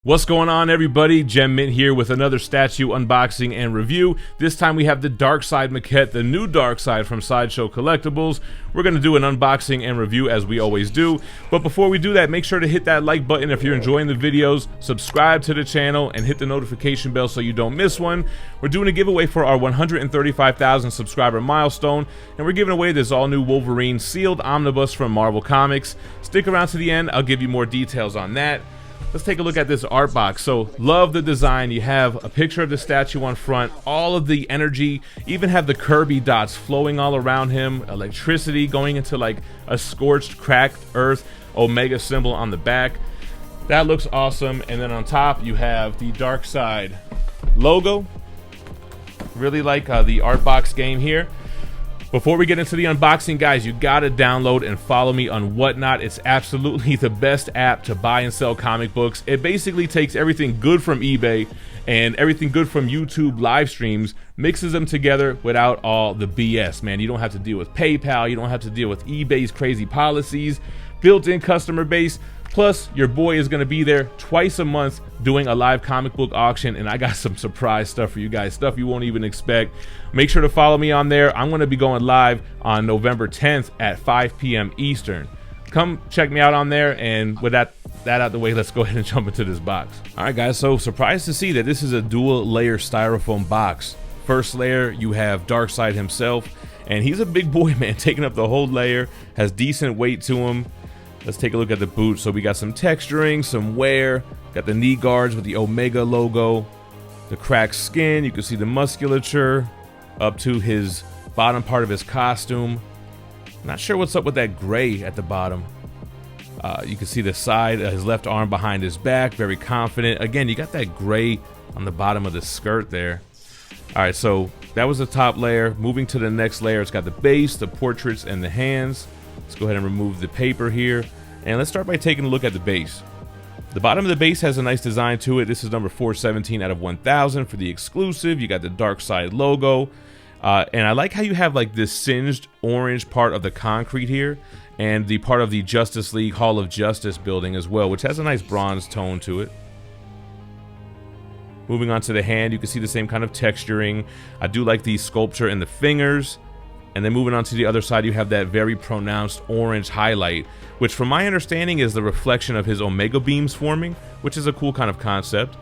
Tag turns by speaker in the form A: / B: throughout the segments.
A: What's going on, everybody? GemMint here with another statue unboxing and review. This time we have the DARKSEID Maquette, the new DARKSEID from Sideshow Collectibles. We're going to do an unboxing and review as we always do. But before we do that, make sure to hit that like button if you're enjoying the videos, subscribe to the channel, and hit the notification bell so you don't miss one. We're doing a giveaway for our 135,000 subscriber milestone, and we're giving away this all-new Wolverine sealed omnibus from Marvel Comics. Stick around to the end, I'll give you more details on that. Let's take a look at this art box. So, love the design. You have a picture of the statue on front, all of the energy, even have the Kirby dots flowing all around him, electricity going into like a scorched, cracked earth, Omega symbol on the back. That looks awesome. And then on top, you have the DARKSEID logo. Really like the art box game here. Before we get into the unboxing, guys, you gotta download and follow me on Whatnot. It's absolutely the best app to buy and sell comic books. It basically takes everything good from eBay and everything good from YouTube live streams, mixes them together without all the BS, man. You don't have to deal with PayPal, you don't have to deal with eBay's crazy policies, built-in customer base. Plus, your boy is going to be there twice a month doing a live comic book auction, and I got some surprise stuff for you guys, stuff you won't even expect. Make sure to follow me on there. I'm going to be going live on November 10th at 5 p.m. Eastern. Come check me out on there, and with that out the way, let's go ahead and jump into this box. All right, guys, so surprised to see that this is a dual-layer styrofoam box. First layer, you have DARKSEID himself, and he's a big boy, man, taking up the whole layer, has decent weight to him. Let's take a look at the boot. So we got some texturing, some wear, got the knee guards with the Omega logo, the cracked skin, you can see the musculature up to his bottom part of his costume. Not sure what's up with that gray at the bottom. You can see the side, his left arm behind his back, very confident. Again, you got that gray on the bottom of the skirt there. All right, so that was the top layer. Moving to the next layer, it's got the base, the portraits, and the hands. Let's go ahead and remove the paper here, and let's start by taking a look at the base. The bottom of the base has a nice design to it. This is number 417 out of 1000 for the exclusive. You got the DARKSEID logo, and I like how you have like this singed orange part of the concrete here, and the part of the Justice League Hall of Justice building as well, which has a nice bronze tone to it. Moving on to the hand, you can see the same kind of texturing. I do like the sculpture in the fingers. And then moving on to the other side, you have that very pronounced orange highlight, which from my understanding is the reflection of his Omega beams forming, which is a cool kind of concept.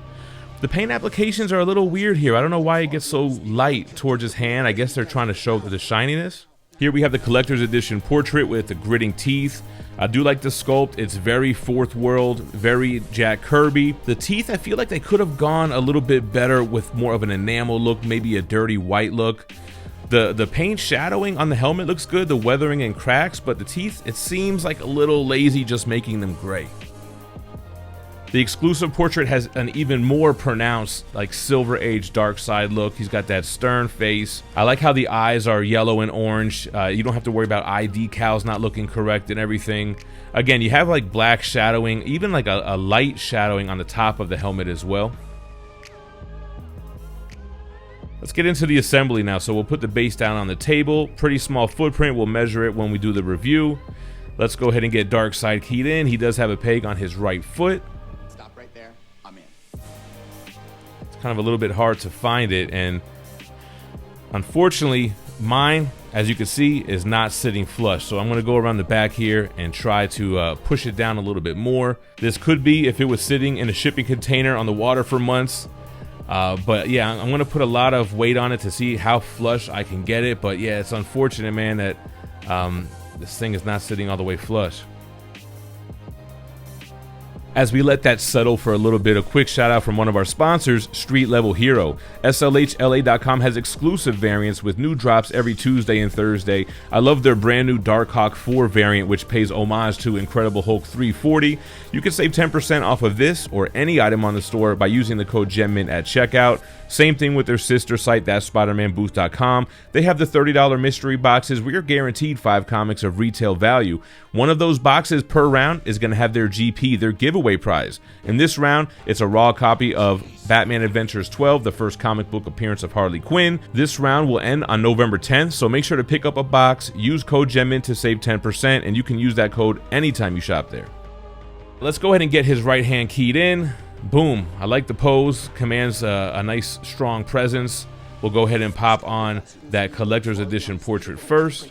A: The paint applications are a little weird here. I don't know why it gets so light towards his hand. I guess they're trying to show the shininess. Here we have the collector's edition portrait with the gritting teeth. I do like the sculpt. It's very fourth world, very Jack Kirby. The teeth, I feel like they could have gone a little bit better with more of an enamel look, maybe a dirty white look. The paint shadowing on the helmet looks good, the weathering and cracks, but the teeth, it seems like a little lazy just making them gray. The exclusive portrait has an even more pronounced, like Silver Age DARKSEID look. He's got that stern face. I like how the eyes are yellow and orange. You don't have to worry about eye decals not looking correct and everything. Again, you have like black shadowing, even like a light shadowing on the top of the helmet as well. Let's get into the assembly now. So we'll put the base down on the table. Pretty small footprint. We'll measure it when we do the review. Let's go ahead and get DARKSEID keyed in. He does have a peg on his right foot.
B: Stop right there. I'm in.
A: It's kind of a little bit hard to find it, and unfortunately mine, as you can see, is not sitting flush. So I'm going to go around the back here and try to push it down a little bit more. This could be if it was sitting in a shipping container on the water for months. But yeah, I'm going to put a lot of weight on it to see how flush I can get it. But yeah, it's unfortunate, man, that this thing is not sitting all the way flush. As we let that settle for a little bit, a quick shout out from one of our sponsors, Street Level Hero. SLHLA.com has exclusive variants with new drops every Tuesday and Thursday. I love their brand new Darkhawk 4 variant, which pays homage to Incredible Hulk 340. You can save 10% off of this or any item on the store by using the code GEMMINT at checkout. Same thing with their sister site, THATSPIDERMANBOOTH.com. They have the $30 mystery boxes where you're guaranteed 5 comics of retail value. One of those boxes per round is going to have their GP, their giveaway prize. In this round, it's a raw copy of Batman Adventures 12, the first comic book appearance of Harley Quinn. This round will end on November 10th, so make sure to pick up a box, use code GEMMINT to save 10%, and you can use that code anytime you shop there. Let's go ahead and get his right hand keyed in. Boom, I like the pose, commands a nice strong presence. We'll go ahead and pop on that collector's edition portrait first.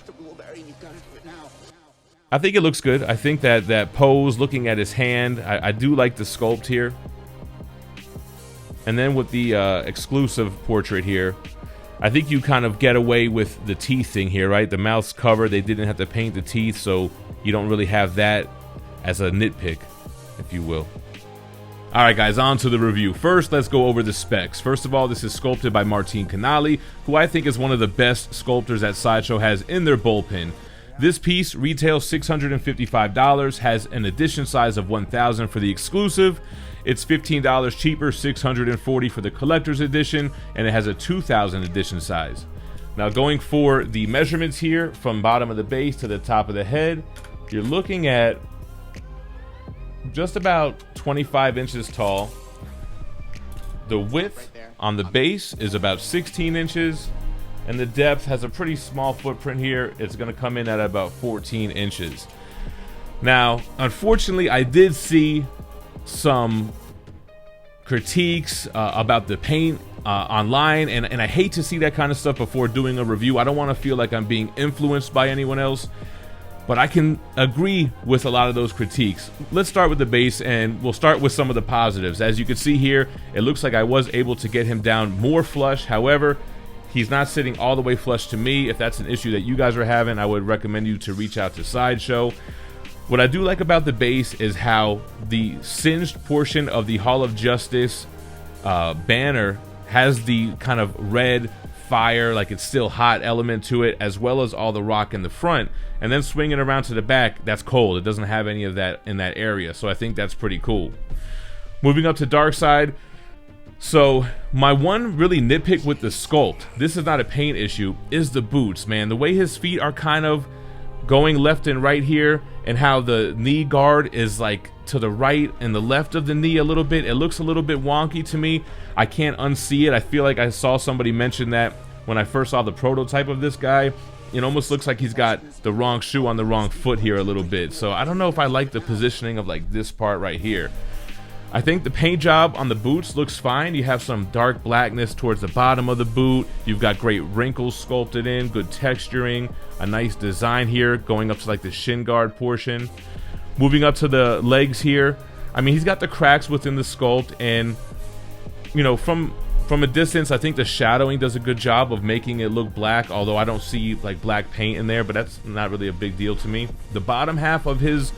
A: I think it looks good. I think that pose, looking at his hand, I do like the sculpt here. And then with the exclusive portrait here, I think you kind of get away with the teeth thing here, right? The mouth's covered, they didn't have to paint the teeth, so you don't really have that as a nitpick, if you will. Alright guys, on to the review. First, let's go over the specs. First of all, this is sculpted by Martin Canali, who I think is one of the best sculptors that Sideshow has in their bullpen. This piece retails $655, has an edition size of 1,000 for the exclusive. It's $15 cheaper, $640 for the collector's edition, and it has a 2,000 edition size. Now going for the measurements here, from bottom of the base to the top of the head, you're looking at just about 25 inches tall. The width on the base is about 16 inches, and the depth has a pretty small footprint here. It's going to come in at about 14 inches. Now, unfortunately, I did see some critiques about the paint online, and I hate to see that kind of stuff before doing a review. I don't want to feel like I'm being influenced by anyone else, but I can agree with a lot of those critiques. Let's start with the base, and we'll start with some of the positives. As you can see here, it looks like I was able to get him down more flush. However, he's not sitting all the way flush to me. If that's an issue that you guys are having, I would recommend you to reach out to Sideshow. What I do like about the base is how the singed portion of the Hall of Justice banner has the kind of red fire, like it's still hot element to it, as well as all the rock in the front. And then swinging around to the back, that's cold. It doesn't have any of that in that area, so I think that's pretty cool. Moving up to Darkseid. So my one really nitpick with the sculpt, this is not a paint issue, is the boots, man. The way his feet are kind of going left and right here, and how the knee guard is like to the right and the left of the knee a little bit. It looks a little bit wonky to me. I can't unsee it. I feel like I saw somebody mention that when I first saw the prototype of this guy. It almost looks like he's got the wrong shoe on the wrong foot here a little bit. So I don't know if I like the positioning of like this part right here. I think the paint job on the boots looks fine. You have some dark blackness towards the bottom of the boot. You've got great wrinkles sculpted in, good texturing, a nice design here going up to like the shin guard portion. Moving up to the legs here, I mean, he's got the cracks within the sculpt, and you know, from a distance, I think the shadowing does a good job of making it look black, although I don't see like black paint in there, but that's not really a big deal to me. The bottom half of his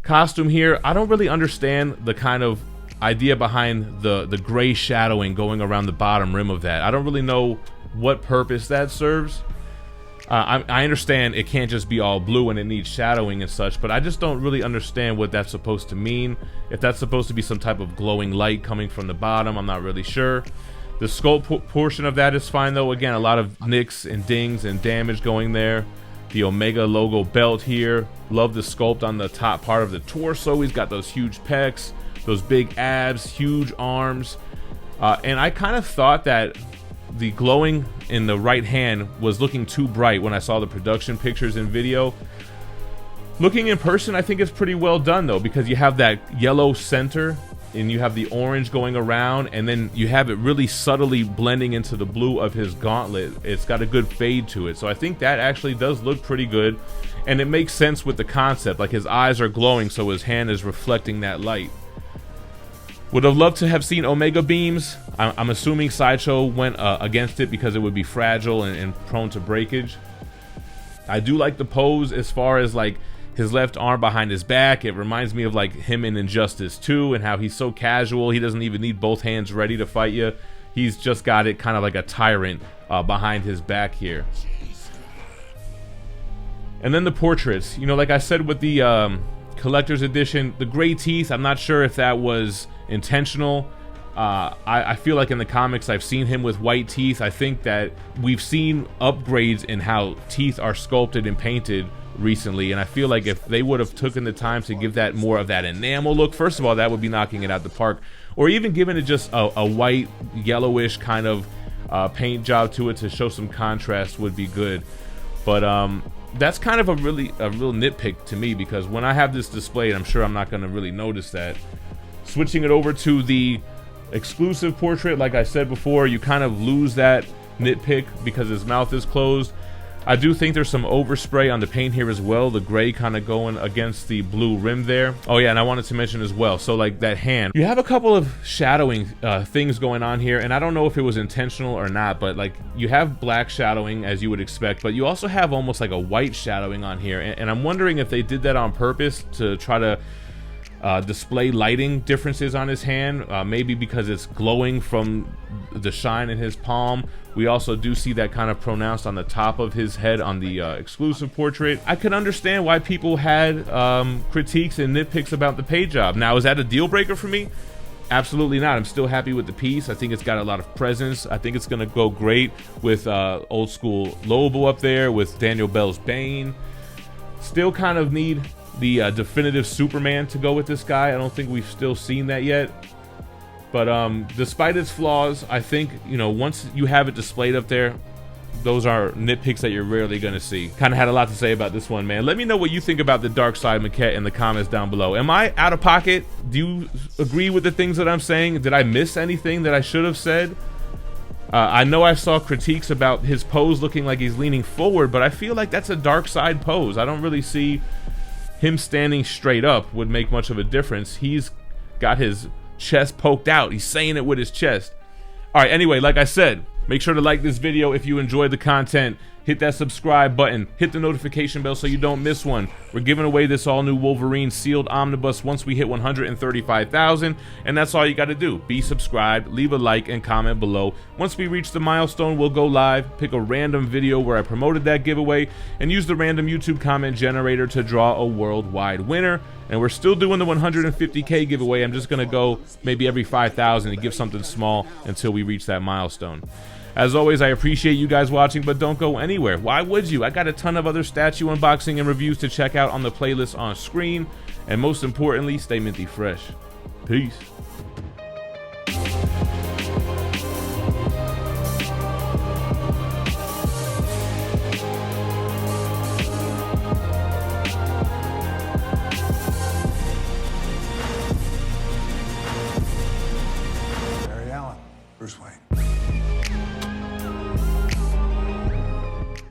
A: costume here, I don't really understand the kind of idea behind the gray shadowing going around the bottom rim of that. I don't really know what purpose that serves. I understand it can't just be all blue and it needs shadowing and such, but I just don't really understand what that's supposed to mean. If that's supposed to be some type of glowing light coming from the bottom, I'm not really sure. The sculpt portion of that is fine though. Again, a lot of nicks and dings and damage going there. The Omega logo belt here. Love the sculpt on the top part of the torso. He's got those huge pecs, those big abs, huge arms. And I kind of thought that the glowing in the right hand was looking too bright when I saw the production pictures and video. Looking in person, I think it's pretty well done though, because you have that yellow center and you have the orange going around, and then you have it really subtly blending into the blue of his gauntlet. It's got a good fade to it, so I think that actually does look pretty good, and it makes sense with the concept. Like his eyes are glowing, so his hand is reflecting that light. Would have loved to have seen Omega beams. I'm assuming Sideshow went against it because it would be fragile and prone to breakage. I do like the pose as far as like his left arm behind his back. It reminds me of like him in Injustice 2 and how he's so casual. He doesn't even need both hands ready to fight you. He's just got it kind of like a tyrant behind his back here. And then the portraits. You know, like I said with the collector's edition, the gray teeth, I'm not sure if that was intentional. I feel like in the comics I've seen him with white teeth. I think that we've seen upgrades in how teeth are sculpted and painted recently, and I feel like if they would have taken the time to give that more of that enamel look, first of all, that would be knocking it out the park, or even giving it just a white yellowish kind of paint job to it to show some contrast would be good. But that's kind of a real nitpick to me, because when I have this displayed, I'm sure I'm not going to really notice that. Switching it over to the exclusive portrait, like I said before, you kind of lose that nitpick because his mouth is closed. I do think there's some overspray on the paint here as well, the gray kind of going against the blue rim there. Oh yeah, and I wanted to mention as well, so like that hand, you have a couple of shadowing things going on here, and I don't know if it was intentional or not, but like you have black shadowing as you would expect, but you also have almost like a white shadowing on here, and I'm wondering if they did that on purpose to try to display lighting differences on his hand, maybe because it's glowing from the shine in his palm. We also do see that kind of pronounced on the top of his head on the exclusive portrait. I could understand why people had critiques and nitpicks about the paint job. Now, is that a deal breaker for me? Absolutely not. I'm still happy with the piece. I think it's got a lot of presence. I think it's gonna go great with old school Lobo up there, with Daniel Bell's Bane. Still kind of need the definitive Superman to go with this guy. I don't think we've still seen that yet. But despite its flaws, I think, you know, once you have it displayed up there, those are nitpicks that you're rarely gonna see. Kind of had a lot to say about this one, man. Let me know what you think about the DARKSEID Maquette in the comments down below. Am I out of pocket? Do you agree with the things that I'm saying? Did I miss anything that I should have said? I know I saw critiques about his pose looking like he's leaning forward, but I feel like that's a DARKSEID pose. I don't really see him standing straight up would make much of a difference. He's got his chest poked out. He's saying it with his chest. All right, anyway, like I said, make sure to like this video if you enjoyed the content. Hit that subscribe button. Hit the notification bell so you don't miss one. We're giving away this all-new Wolverine sealed omnibus once we hit 135,000, and that's all you got to do. Be subscribed, leave a like, and comment below. Once we reach the milestone, we'll go live, pick a random video where I promoted that giveaway, and use the random YouTube comment generator to draw a worldwide winner. And we're still doing the 150K giveaway. I'm just going to go maybe every 5,000 and give something small until we reach that milestone. As always, I appreciate you guys watching, but don't go anywhere. Why would you? I got a ton of other statue unboxing and reviews to check out on the playlist on screen. And most importantly, stay minty fresh. Peace.